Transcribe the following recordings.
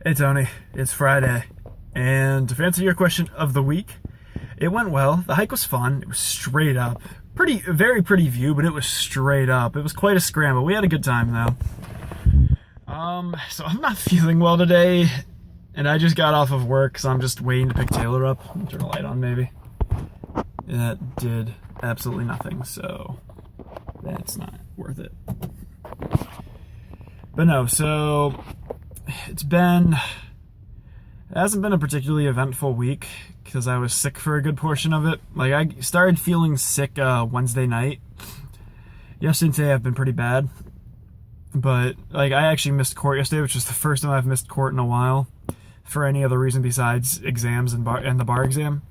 Hey Tony, it's Friday, and to answer your question of the week, it went well. The hike was fun. It was straight up. Very pretty view, but it was straight up. It was quite a scramble. We had a good time though. So I'm not feeling well today, and I just got off of work, so I'm just waiting to pick Taylor up. Turn the light on maybe. And that did absolutely nothing, so that's not worth it. But no, so it hasn't been a particularly eventful week because I was sick for a good portion of it. Like, I started feeling sick Wednesday night. Yesterday and today I've been pretty bad. But, like, I actually missed court yesterday, which is the first time I've missed court in a while for any other reason besides exams and the bar exam.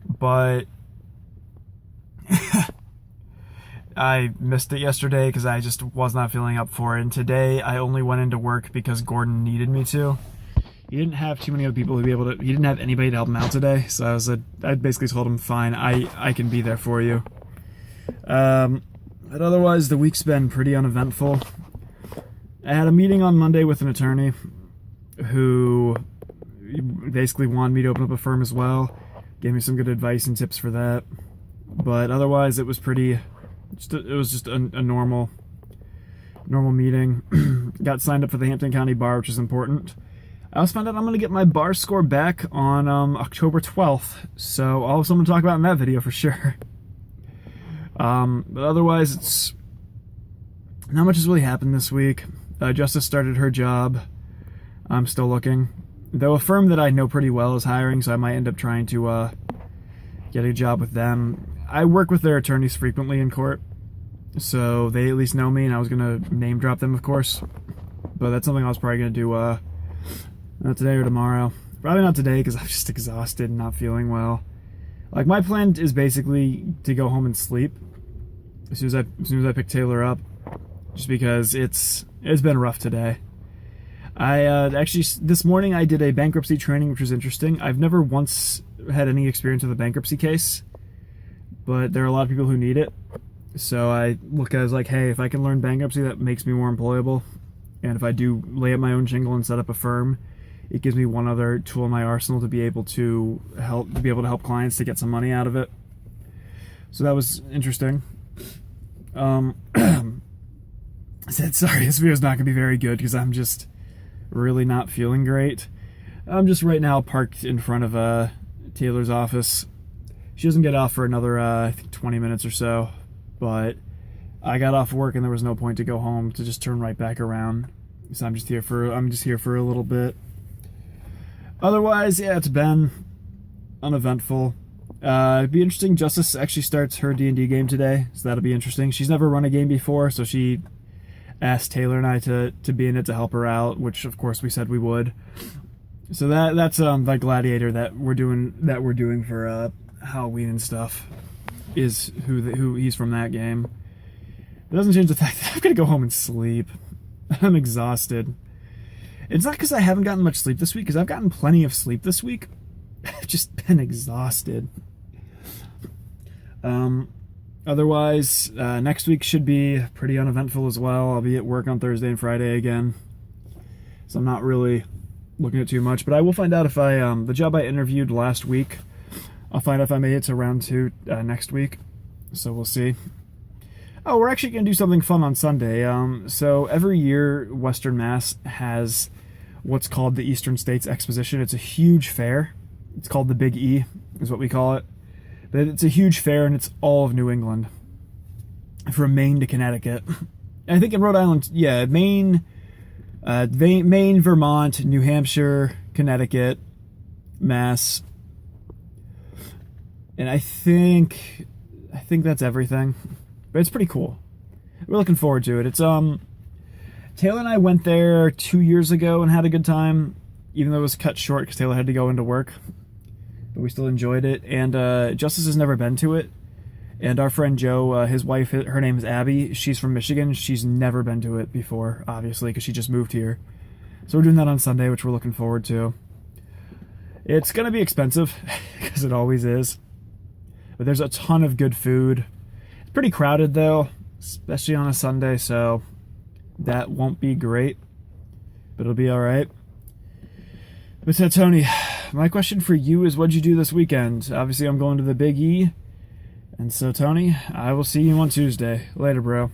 But I missed it yesterday because I just was not feeling up for it. And today I only went into work because Gordon needed me to. He didn't have too many other people to be able to. He didn't have anybody to help him out today. So I basically told him, fine, I can be there for you. But otherwise, the week's been pretty uneventful. I had a meeting on Monday with an attorney who basically wanted me to open up a firm as well. Gave me some good advice and tips for that. But otherwise, it was pretty. It was just a normal meeting. Got signed up for the Hampton County Bar, which is important. I also found out I'm going to get my bar score back on October 12th. So I'll have something to talk about in that video for sure. But otherwise, it's not much has really happened this week. Justice started her job. I'm still looking. Though a firm that I know pretty well is hiring, so I might end up trying to get a job with them. I work with their attorneys frequently in court, so they at least know me, and I was going to name drop them, of course. But that's something I was probably going to do not today or tomorrow. Probably not today because I'm just exhausted and not feeling well. Like, my plan is basically to go home and sleep as soon as I pick Taylor up, just because it's been rough today. I actually this morning I did a bankruptcy training, which was interesting. I've never once had any experience with a bankruptcy case, but there are a lot of people who need it. So I look at it as like, hey, if I can learn bankruptcy, that makes me more employable. And if I do lay up my own shingle and set up a firm, it gives me one other tool in my arsenal to be able to help clients to get some money out of it. So that was interesting. I said, sorry, this video's not going to be very good because I'm just really not feeling great. I'm just right now parked in front of Taylor's office. She doesn't get off for another, I think 20 minutes or so, but I got off work and there was no point to go home to just turn right back around. So I'm just here for a little bit. Otherwise, yeah, it's been uneventful. It'd be interesting. Justice actually starts her D&D game today, so that'll be interesting. She's never run a game before, so she asked Taylor and I to be in it to help her out, which of course we said we would. So that's the gladiator that we're doing for Halloween and stuff is who he's from that game. It doesn't change the fact that I'm gonna go home and sleep. I'm exhausted. It's not because I haven't gotten much sleep this week, because I've gotten plenty of sleep this week. I've just been exhausted. Otherwise, next week should be pretty uneventful as well. I'll be at work on Thursday and Friday again, so I'm not really looking at too much. But I will find out if the job I interviewed last week, I'll find out if I made it to round 2 next week. So we'll see. Oh, we're actually going to do something fun on Sunday. So every year, Western Mass has what's called the Eastern States Exposition. It's a huge fair. It's called the Big E, is what we call it. But it's a huge fair, and it's all of New England, from Maine to Connecticut. I think in Rhode Island, yeah, Maine, Vermont, New Hampshire, Connecticut, Mass, and I think that's everything. But it's pretty cool. We're looking forward to it. It's Taylor and I went there 2 years ago and had a good time, even though it was cut short because Taylor had to go into work. But we still enjoyed it. And Justice has never been to it. And our friend Joe, his wife, her name is Abby. She's from Michigan. She's never been to it before, obviously, because she just moved here. So we're doing that on Sunday, which we're looking forward to. It's going to be expensive, because it always is. But there's a ton of good food. Pretty crowded though, especially on a Sunday, so that won't be great, but it'll be all right. But so, Tony, my question for you is, what'd you do this weekend? Obviously, I'm going to the Big E. And so, Tony, I will see you on Tuesday. Later, bro.